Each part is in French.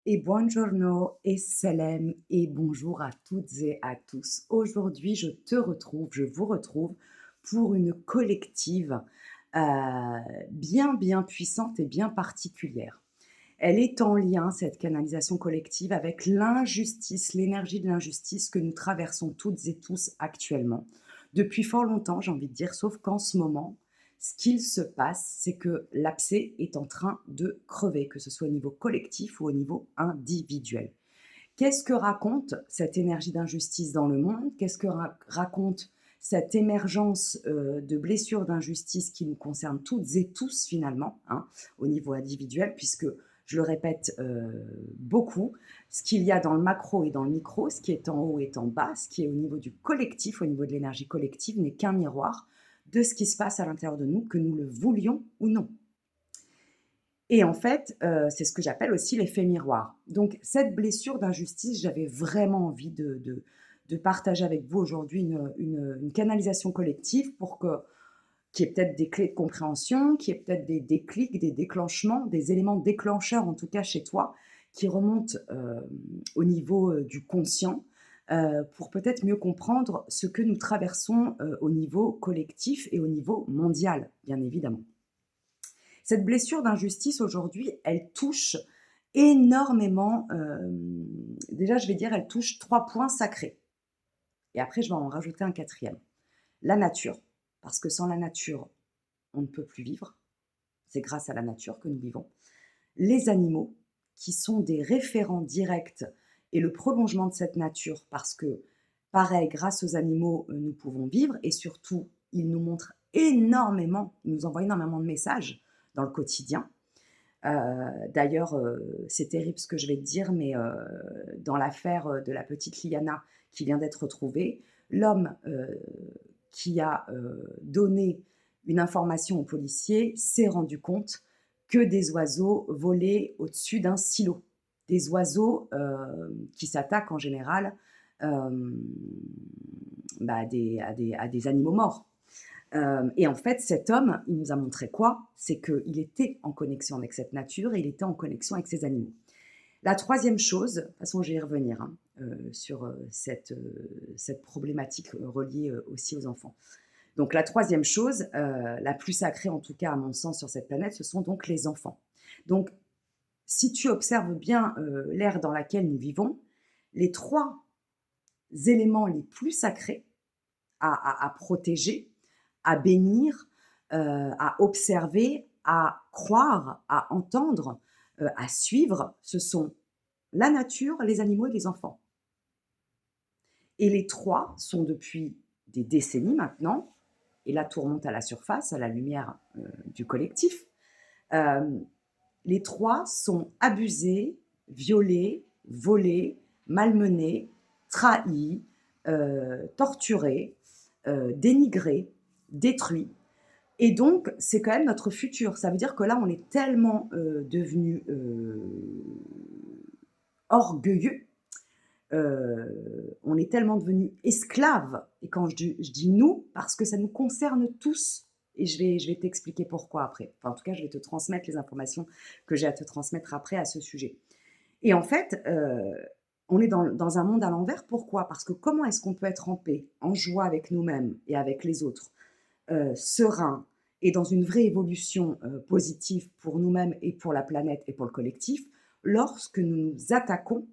Et buongiorno et salam et bonjour à toutes et à tous. Aujourd'hui, je vous retrouve pour une collective bien puissante et bien particulière. Elle est en lien, cette canalisation collective, avec l'injustice, l'énergie de l'injustice que nous traversons toutes et tous actuellement. Depuis fort longtemps, j'ai envie de dire, sauf qu'en ce moment, ce qu'il se passe, c'est que l'abcès est en train de crever, que ce soit au niveau collectif ou au niveau individuel. Qu'est-ce que raconte cette énergie d'injustice dans le monde? Qu'est-ce que raconte cette émergence de blessures d'injustice qui nous concerne toutes et tous finalement, hein, au niveau individuel, puisque, je le répète beaucoup, ce qu'il y a dans le macro et dans le micro, ce qui est en haut est en bas, ce qui est au niveau du collectif, au niveau de l'énergie collective, n'est qu'un miroir de ce qui se passe à l'intérieur de nous, que nous le voulions ou non. Et en fait, c'est ce que j'appelle aussi l'effet miroir. Donc cette blessure d'injustice, j'avais vraiment envie de partager avec vous aujourd'hui une canalisation collective pour que qu'il y ait peut-être des clés de compréhension, qu'il y ait peut-être des déclics, des déclenchements, des éléments déclencheurs, en tout cas chez toi, qui remontent, au niveau, du conscient, pour peut-être mieux comprendre ce que nous traversons, au niveau collectif et au niveau mondial, bien évidemment. Cette blessure d'injustice aujourd'hui, elle touche énormément, déjà je vais dire, elle touche 3 points sacrés et après je vais en rajouter un quatrième. La nature, parce que sans la nature, on ne peut plus vivre. C'est grâce à la nature que nous vivons. Les animaux, qui sont des référents directs et le prolongement de cette nature parce que, pareil, grâce aux animaux, nous pouvons vivre et surtout, ils nous montrent énormément, ils nous envoient énormément de messages dans le quotidien. D'ailleurs, c'est terrible ce que je vais te dire, mais dans l'affaire, de la petite Liana qui vient d'être retrouvée, l'homme, qui a, donné une information aux policiers s'est rendu compte que des oiseaux volaient au-dessus d'un silo. Des oiseaux, qui s'attaquent en général, hem, bah, à des animaux morts. Et en fait, cet homme, il nous a montré quoi? C'est qu'il était en connexion avec cette nature et il était en connexion avec ces animaux. La troisième chose, de toute façon, je vais y revenir, hein, sur cette problématique reliée aussi aux enfants. Donc, la troisième chose, la plus sacrée en tout cas à mon sens sur cette planète, ce sont donc les enfants. Donc, si tu observes bien l'ère dans laquelle nous vivons, les trois éléments les plus sacrés à protéger, à bénir, à observer, à croire, à entendre, à suivre, ce sont la nature, les animaux et les enfants. Et les 3 sont depuis des décennies maintenant, et là tout remonte à la surface, à la lumière, du collectif, hem, les 3 sont abusés, violés, volés, malmenés, trahis, torturés, dénigrés, détruits. Et donc, c'est quand même notre futur. Ça veut dire que là, on est tellement devenus orgueilleux, on est tellement devenus esclaves. Et quand je dis nous, parce que ça nous concerne tous. Et je vais t'expliquer pourquoi après. Enfin, en tout cas, je vais te transmettre les informations que j'ai à te transmettre après à ce sujet. Et en fait, on est dans un monde à l'envers. Pourquoi? Parce que comment est-ce qu'on peut être en paix, en joie avec nous-mêmes et avec les autres, serein et dans une vraie évolution positive pour nous-mêmes et pour la planète et pour le collectif, lorsque nous nous attaquons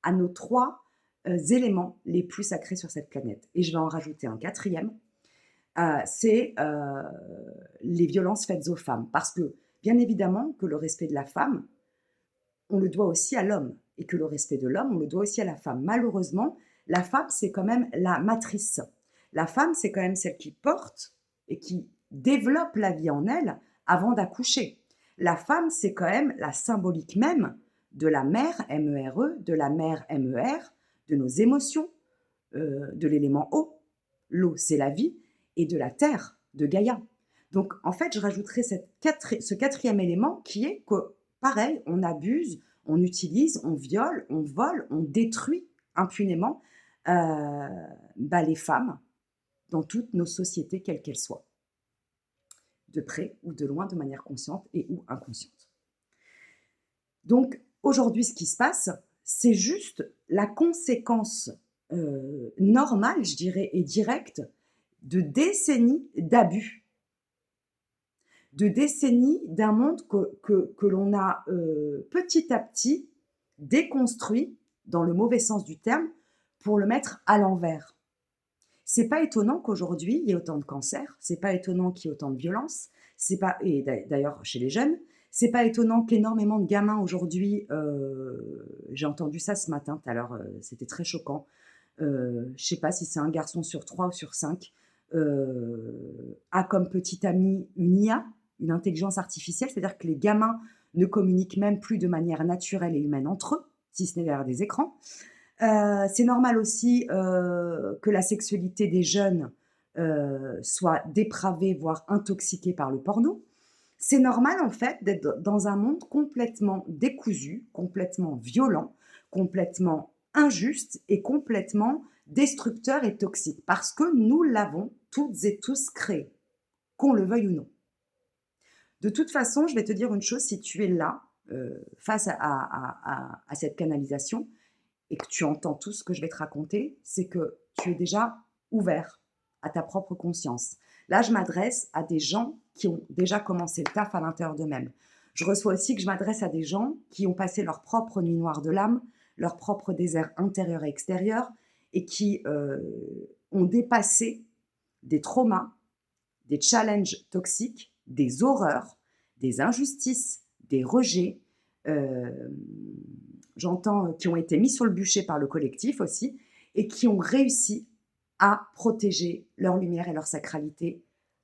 à nos trois éléments les plus sacrés sur cette planète. Et je vais en rajouter un quatrième, c'est les violences faites aux femmes. Parce que, bien évidemment, que le respect de la femme, on le doit aussi à l'homme. Et que le respect de l'homme, on le doit aussi à la femme. Malheureusement, la femme, c'est quand même la matrice. La femme, c'est quand même celle qui porte et qui développe la vie en elle avant d'accoucher. La femme, c'est quand même la symbolique même de la mère, M-E-R-E, de la mère, M-E-R, de nos émotions, de l'élément eau. L'eau, c'est la vie, et de la terre, de Gaïa. Donc, en fait, je rajouterai ce quatrième élément qui est que, pareil, on abuse, on utilise, on viole, on vole, on détruit impunément les femmes dans toutes nos sociétés, quelles qu'elles soient, de près ou de loin, de manière consciente et ou inconsciente. Donc, Aujourd'hui, ce qui se passe, c'est juste la conséquence, normale, je dirais, et directe de décennies d'abus, de décennies d'un monde que l'on a, petit à petit déconstruit, dans le mauvais sens du terme, pour le mettre à l'envers. C'est pas étonnant qu'aujourd'hui, il y ait autant de cancers, c'est pas étonnant qu'il y ait autant de violence, c'est pas et d'ailleurs chez les jeunes, c'est pas étonnant qu'énormément de gamins aujourd'hui, j'ai entendu ça ce matin tout à l'heure, c'était très choquant. Je sais pas si c'est un garçon sur 3 ou sur 5, a comme petit ami une IA, une intelligence artificielle, c'est-à-dire que les gamins ne communiquent même plus de manière naturelle et humaine entre eux, si ce n'est derrière des écrans. C'est normal aussi, que la sexualité des jeunes, soit dépravée, voire intoxiquée par le porno. C'est normal en fait d'être dans un monde complètement décousu, complètement violent, complètement injuste et complètement destructeur et toxique parce que nous l'avons toutes et tous créé, qu'on le veuille ou non. De toute façon, je vais te dire une chose, si tu es là, face à cette canalisation, et que tu entends tout ce que je vais te raconter, c'est que tu es déjà ouvert à ta propre conscience. Là, je m'adresse à des gens qui ont déjà commencé le taf à l'intérieur d'eux-mêmes. Je reçois aussi que je m'adresse à des gens qui ont passé leur propre nuit noire de l'âme, leur propre désert intérieur et extérieur, et qui ont dépassé des traumas, des challenges toxiques, des horreurs, des injustices, des rejets, euh, j'entends qui ont été mis sur le bûcher par le collectif aussi, et qui ont réussi à protéger leur lumière et leur sacralité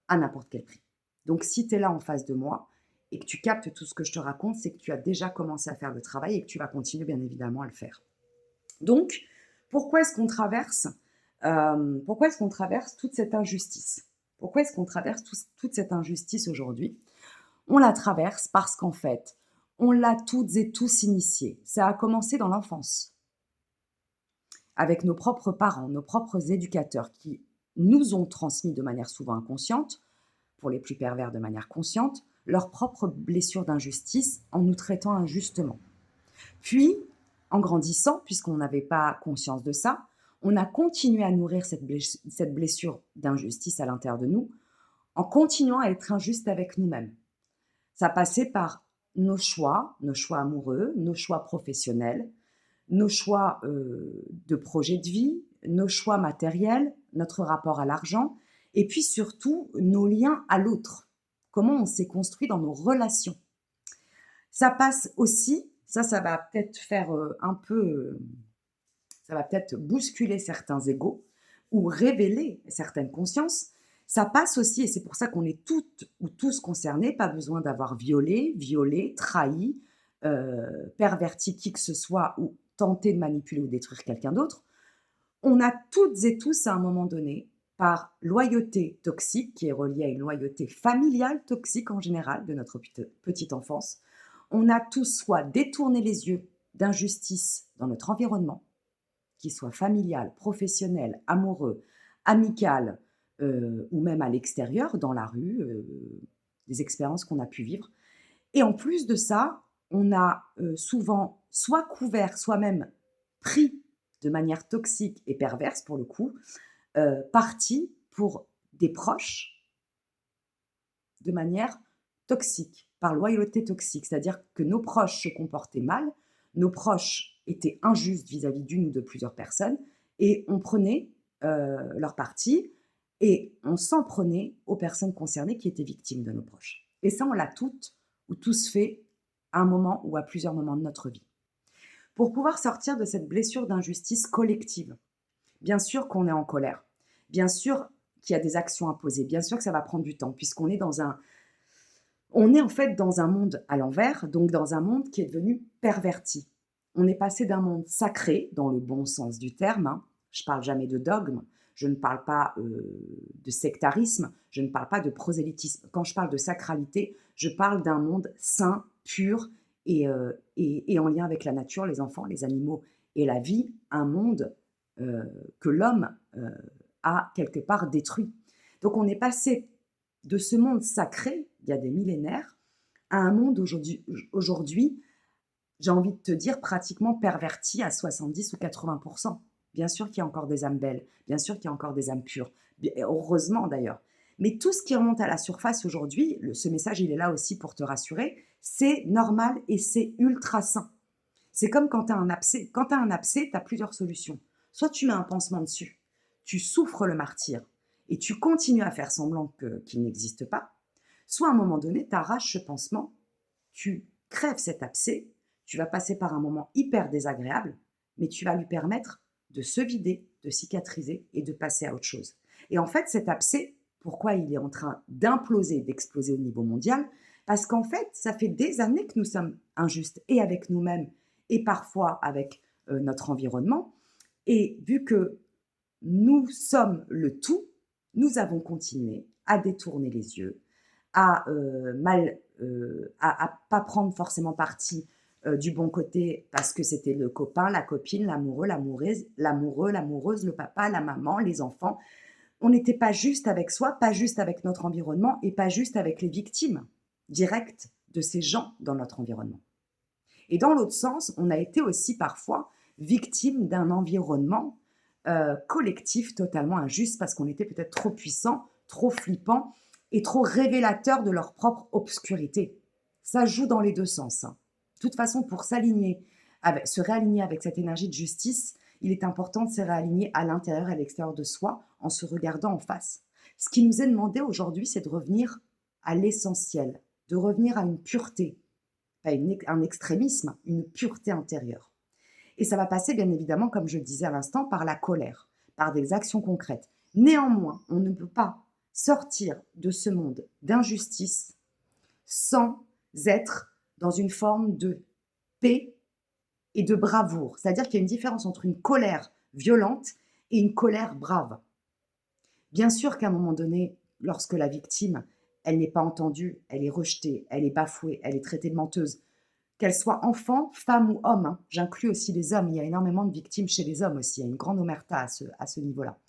à n'importe quel prix. Donc si tu es là en face de moi et que tu captes tout ce que je te raconte, c'est que tu as déjà commencé à faire le travail et que tu vas continuer bien évidemment à le faire. Donc, pourquoi est-ce qu'on traverse, toute cette injustice? Pourquoi est-ce qu'on traverse toute cette injustice aujourd'hui? On la traverse parce qu'en fait, on l'a toutes et tous initiée. Ça a commencé dans l'enfance, avec nos propres parents, nos propres éducateurs qui nous ont transmis de manière souvent inconsciente, pour les plus pervers de manière consciente, leurs propres blessures d'injustice en nous traitant injustement. Puis, en grandissant, puisqu'on n'avait pas conscience de ça, on a continué à nourrir cette blessure d'injustice à l'intérieur de nous en continuant à être injuste avec nous-mêmes. Ça passait par nos choix amoureux, nos choix professionnels, nos choix de projet de vie, nos choix matériels, notre rapport à l'argent, et puis surtout nos liens à l'autre. Comment on s'est construit dans nos relations. Ça passe aussi, ça va peut-être faire un peu, ça va peut-être bousculer certains égos ou révéler certaines consciences. Ça passe aussi, et c'est pour ça qu'on est toutes ou tous concernés, pas besoin d'avoir violé, trahi, perverti qui que ce soit ou tenté de manipuler ou détruire quelqu'un d'autre. On a toutes et tous à un moment donné, par loyauté toxique, qui est reliée à une loyauté familiale toxique en général de notre petite enfance, on a tous soit détourné les yeux d'injustice dans notre environnement, qu'il soit familial, professionnel, amoureux, amical, ou même à l'extérieur, dans la rue, des expériences qu'on a pu vivre. Et en plus de ça, on a souvent soit couvert, soit même pris de manière toxique et perverse pour le coup, parti pour des proches de manière toxique, par loyauté toxique. C'est-à-dire que nos proches se comportaient mal, nos proches étaient injustes vis-à-vis d'une ou de plusieurs personnes, et on prenait leur parti, et on s'en prenait aux personnes concernées qui étaient victimes de nos proches. Et ça, on l'a toutes ou tous fait à un moment ou à plusieurs moments de notre vie. Pour pouvoir sortir de cette blessure d'injustice collective, bien sûr qu'on est en colère, bien sûr qu'il y a des actions à poser, bien sûr que ça va prendre du temps, puisqu'on est on est en fait dans un monde à l'envers, donc dans un monde qui est devenu perverti. On est passé d'un monde sacré, dans le bon sens du terme, hein. Je ne parle jamais de dogme, je ne parle pas de sectarisme, je ne parle pas de prosélytisme. Quand je parle de sacralité, je parle d'un monde saint, pur et en lien avec la nature, les enfants, les animaux et la vie, un monde que l'homme a quelque part détruit. Donc on est passé de ce monde sacré, il y a des millénaires, à un monde aujourd'hui j'ai envie de te dire pratiquement perverti à 70 ou 80. Bien sûr qu'il y a encore des âmes belles, bien sûr qu'il y a encore des âmes pures, et heureusement d'ailleurs. Mais tout ce qui remonte à la surface aujourd'hui, ce message, il est là aussi pour te rassurer, c'est normal et c'est ultra sain. C'est comme quand tu as un abcès. Quand tu as un abcès, tu as plusieurs solutions. Soit tu mets un pansement dessus, tu souffres le martyre et tu continues à faire semblant qu'il n'existe pas. Soit à un moment donné, tu arraches ce pansement, tu crèves cet abcès, tu vas passer par un moment hyper désagréable, mais tu vas lui permettre de se vider, de cicatriser et de passer à autre chose. Et en fait, cet abcès, pourquoi il est en train d'imploser, d'exploser au niveau mondial? Parce qu'en fait, ça fait des années que nous sommes injustes et avec nous-mêmes et parfois avec notre environnement. Et vu que nous sommes le tout, nous avons continué à détourner les yeux, à pas prendre forcément parti du bon côté parce que c'était le copain, la copine, l'amoureux, l'amoureuse, le papa, la maman, les enfants. On n'était pas juste avec soi, pas juste avec notre environnement et pas juste avec les victimes directes de ces gens dans notre environnement. Et dans l'autre sens, on a été aussi parfois victime d'un environnement collectif totalement injuste parce qu'on était peut-être trop puissant, trop flippant et trop révélateur de leur propre obscurité. Ça joue dans les deux sens, hein. De toute façon, pour se réaligner avec cette énergie de justice, il est important de se réaligner à l'intérieur et à l'extérieur de soi en se regardant en face. Ce qui nous est demandé aujourd'hui, c'est de revenir à l'essentiel, de revenir à une pureté, pas un extrémisme, une pureté intérieure. Et ça va passer, bien évidemment, comme je le disais à l'instant, par la colère, par des actions concrètes. Néanmoins, on ne peut pas sortir de ce monde d'injustice sans être dans une forme de paix et de bravoure. C'est-à-dire qu'il y a une différence entre une colère violente et une colère brave. Bien sûr qu'à un moment donné, lorsque la victime, elle n'est pas entendue, elle est rejetée, elle est bafouée, elle est traitée de menteuse, qu'elle soit enfant, femme ou homme, hein. J'inclus aussi les hommes. Il y a énormément de victimes chez les hommes aussi. Il y a une grande omerta à ce niveau-là.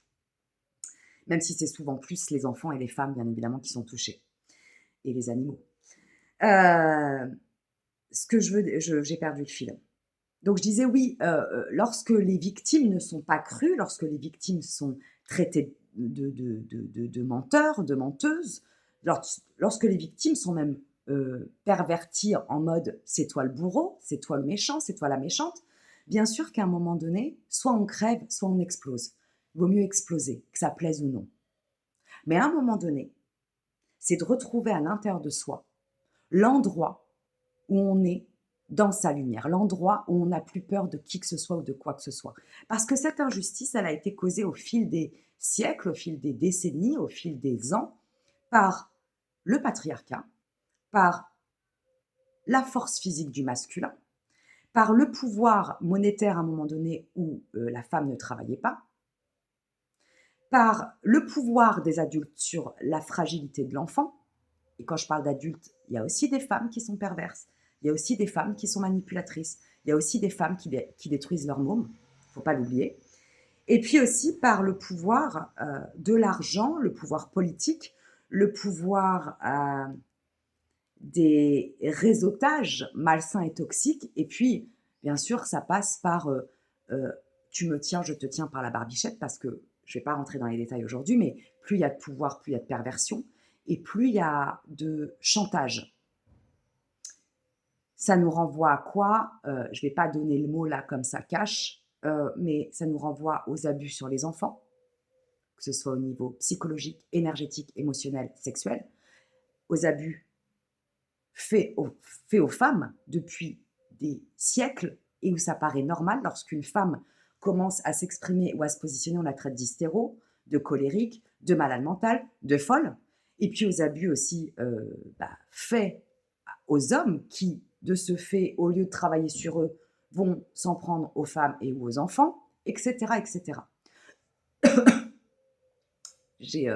Même si c'est souvent plus les enfants et les femmes, bien évidemment, qui sont touchés. Et les animaux. Ce que j'ai perdu le fil. Donc je disais oui, lorsque les victimes ne sont pas crues, lorsque les victimes sont traitées de menteurs, de menteuses, lorsque les victimes sont même perverties en mode c'est toi le bourreau, c'est toi le méchant, c'est toi la méchante, bien sûr qu'à un moment donné, soit on crève, soit on explose. Il vaut mieux exploser, que ça plaise ou non. Mais à un moment donné, c'est de retrouver à l'intérieur de soi l'endroit où on est dans sa lumière, l'endroit où on n'a plus peur de qui que ce soit ou de quoi que ce soit. Parce que cette injustice, elle a été causée au fil des siècles, au fil des décennies, au fil des ans, par le patriarcat, par la force physique du masculin, par le pouvoir monétaire à un moment donné où la femme ne travaillait pas, par le pouvoir des adultes sur la fragilité de l'enfant. Et quand je parle d'adultes, il y a aussi des femmes qui sont perverses, il y a aussi des femmes qui sont manipulatrices, il y a aussi des femmes qui détruisent leur môme, il ne faut pas l'oublier. Et puis aussi par le pouvoir de l'argent, le pouvoir politique, le pouvoir des réseautages malsains et toxiques. Et puis, bien sûr, ça passe par tu me tiens, je te tiens par la barbichette, parce que je ne vais pas rentrer dans les détails aujourd'hui, mais plus il y a de pouvoir, plus il y a de perversion, et plus il y a de chantage. Ça nous renvoie à quoi? Je ne vais pas donner le mot là comme ça cache, mais ça nous renvoie aux abus sur les enfants, que ce soit au niveau psychologique, énergétique, émotionnel, sexuel, aux abus faits aux femmes depuis des siècles et où ça paraît normal lorsqu'une femme commence à s'exprimer ou à se positionner, on la traite d'hystéro, de colérique, de malade mentale, de folle. Et puis aux abus aussi faits aux hommes qui, de ce fait, au lieu de travailler sur eux, vont s'en prendre aux femmes et ou aux enfants, etc. etc. J'ai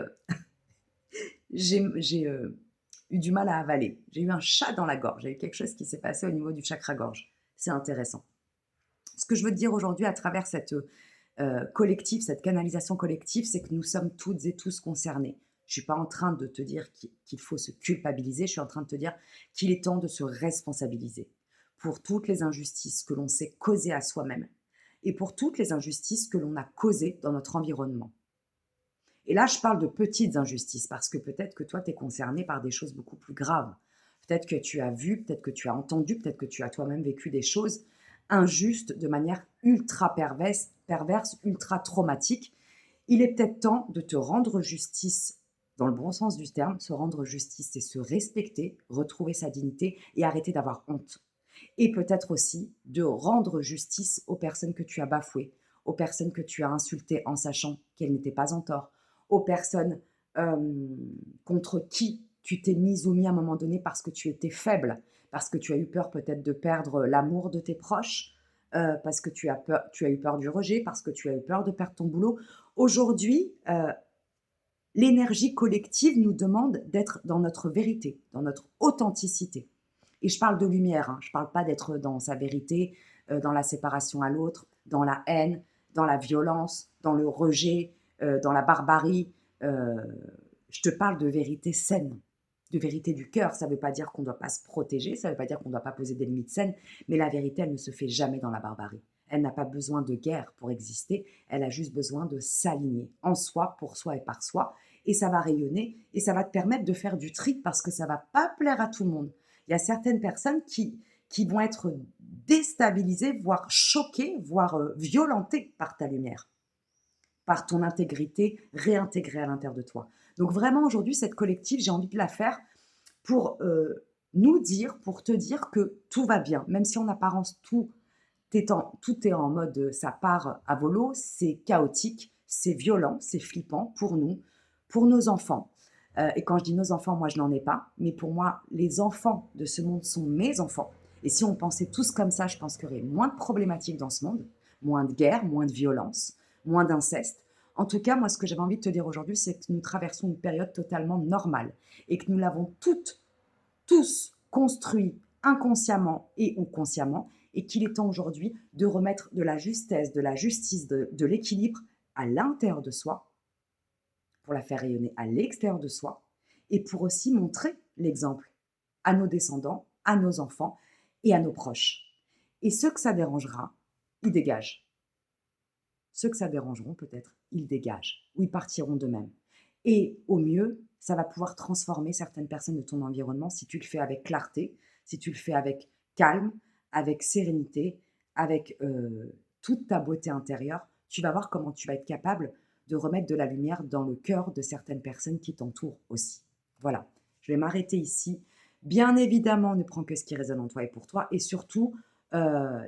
eu du mal à avaler. J'ai eu un chat dans la gorge. Il y a eu quelque chose qui s'est passé au niveau du chakra-gorge. C'est intéressant. Ce que je veux te dire aujourd'hui à travers cette collectif, cette canalisation collective, c'est que nous sommes toutes et tous concernés. Je ne suis pas en train de te dire qu'il faut se culpabiliser, je suis en train de te dire qu'il est temps de se responsabiliser pour toutes les injustices que l'on s'est causées à soi-même et pour toutes les injustices que l'on a causées dans notre environnement. Et là, je parle de petites injustices parce que peut-être que toi, tu es concerné par des choses beaucoup plus graves. Peut-être que tu as vu, peut-être que tu as entendu, peut-être que tu as toi-même vécu des choses injustes de manière ultra perverse, ultra traumatique. Il est peut-être temps de te rendre justice dans le bon sens du terme. Se rendre justice, c'est se respecter, retrouver sa dignité et arrêter d'avoir honte. Et peut-être aussi de rendre justice aux personnes que tu as bafouées, aux personnes que tu as insultées en sachant qu'elles n'étaient pas en tort, aux personnes contre qui tu t'es mise ou mis à un moment donné parce que tu étais faible, parce que tu as eu peur peut-être de perdre l'amour de tes proches, parce que tu as eu peur du rejet, parce que tu as eu peur de perdre ton boulot. Aujourd'hui, l'énergie collective nous demande d'être dans notre vérité, dans notre authenticité. Et je parle de lumière, hein, je ne parle pas d'être dans sa vérité, dans la séparation à l'autre, dans la haine, dans la violence, dans le rejet, dans la barbarie. Euh, je te parle de vérité saine, de vérité du cœur. Ça ne veut pas dire qu'on ne doit pas se protéger, ça ne veut pas dire qu'on ne doit pas poser des limites saines, mais la vérité, elle ne se fait jamais dans la barbarie. Elle n'a pas besoin de guerre pour exister, elle a juste besoin de s'aligner en soi, pour soi et par soi. Et ça va rayonner et ça va te permettre de faire du tri parce que ça ne va pas plaire à tout le monde. Il y a certaines personnes qui vont être déstabilisées, voire choquées, voire violentées par ta lumière, par ton intégrité réintégrée à l'intérieur de toi. Donc vraiment aujourd'hui, cette collective, j'ai envie de la faire pour nous dire, pour te dire que tout va bien, même si en apparence tout est en mode ça part à volo, c'est chaotique, c'est violent, c'est flippant pour nous, pour nos enfants. Et quand je dis nos enfants, moi je n'en ai pas, mais pour moi, les enfants de ce monde sont mes enfants. Et si on pensait tous comme ça, je pense qu'il y aurait moins de problématiques dans ce monde, moins de guerre, moins de violence, moins d'inceste. En tout cas, moi, ce que j'avais envie de te dire aujourd'hui, c'est que nous traversons une période totalement normale et que nous l'avons tous construit inconsciemment et ou consciemment, et qu'il est temps aujourd'hui de remettre de la justesse, de la justice, de l'équilibre à l'intérieur de soi, pour la faire rayonner à l'extérieur de soi, et pour aussi montrer l'exemple à nos descendants, à nos enfants et à nos proches. Et ceux que ça dérangera, ils dégagent. Ceux que ça dérangeront peut-être, ils dégagent, ou ils partiront d'eux-mêmes. Et au mieux, ça va pouvoir transformer certaines personnes de ton environnement si tu le fais avec clarté, si tu le fais avec calme, avec sérénité, avec toute ta beauté intérieure. Tu vas voir comment tu vas être capable de remettre de la lumière dans le cœur de certaines personnes qui t'entourent aussi. Voilà, je vais m'arrêter ici. Bien évidemment, ne prends que ce qui résonne en toi et pour toi. Et surtout,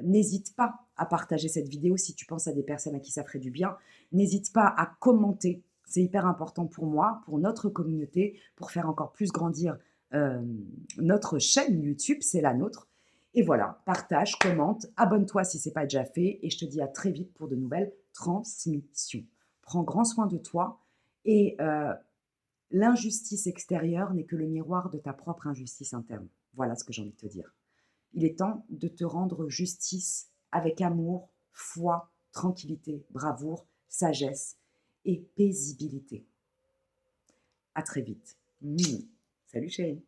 n'hésite pas à partager cette vidéo si tu penses à des personnes à qui ça ferait du bien. N'hésite pas à commenter. C'est hyper important pour moi, pour notre communauté, pour faire encore plus grandir notre chaîne YouTube, c'est la nôtre. Et voilà, partage, commente, abonne-toi si ce n'est pas déjà fait. Et je te dis à très vite pour de nouvelles transmissions. Prends grand soin de toi et l'injustice extérieure n'est que le miroir de ta propre injustice interne. Voilà ce que j'ai envie de te dire. Il est temps de te rendre justice avec amour, foi, tranquillité, bravoure, sagesse et paisibilité. À très vite. Salut chérie.